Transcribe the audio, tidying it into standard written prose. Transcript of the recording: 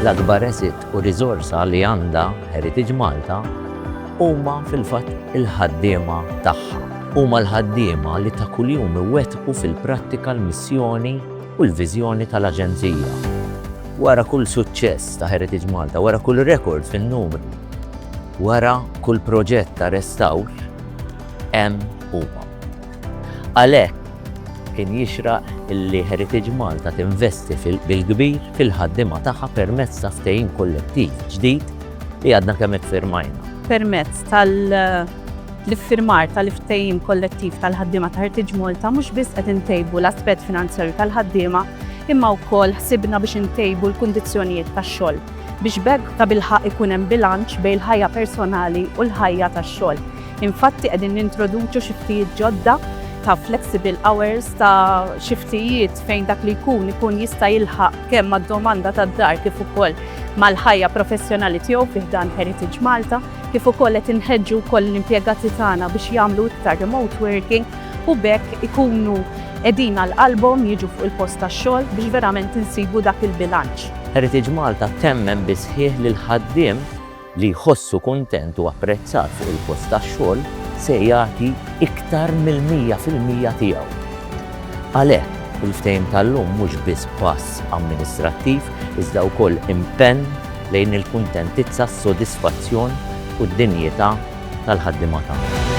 L-akbar asset u riżorsa li għandha Heritage Malta huma fil-fatt il-ħaddiema tagħha. Huma l-ħaddiema li ta' kuljum iwettqu fil-prattika l-missjoni u l-viżjoni tal-Aġenzija. Wara kull suċċess ta' Heritage Malta, wara kull rekord fin-numri, wara kull proġett ta' restawr, hemm huma. Għalhekk kien jixraq illi Heritage Malta tinvesti bil-kbir fil-ħaddiema tagħha permezz ta' ftehim kollettiv ġdid li għadna kemm iffirmajna. Permezz tal-iffirmar tal-ftehim kollettiv tal-ħaddiema ta' Heritage Malta mhux biss qed intejbu l-aspett finanzjarju tal-ħaddiema imma wkoll ħsibna biex intejbu l-kundizzjonijiet tax-xogħol biex bekk ta' bilħaq ikun hemm bilanċ bejn il-ħajja personali u l-ħajja tax-xogħol. Infatti qegħdin nintroduċu xi ftijiet ġodda ta' flexible hours, ta' xiftijiet fejn dak li jkun jista' jilħaq kemm mad-domanda tad-dar kif ukoll mal-ħajja professjonali tiegħu fih dan Heritage Malta, kif ukoll qed inħeġġu wkoll l-impjegati tagħna biex jagħmlu iktar remote working u bekk ikunu qegħdin għal qalbhom jiġu fuq il-post tax-xogħol biex verament insibu dak il-bilanċ. Heritage Malta temmen bisħieħ lil ħaddiem li jħossu kuntent u apprezzat fuq il-post tax-xogħol se jagħti iktar mill-100% tiegħu. Għalhekk il-ftehim tal-lum mhux biss pass amministrattiv iżda wkoll impenn lejn il-kuntentizza, s-sodisfazzjon u d-dinjità tal-ħaddiema tagħna.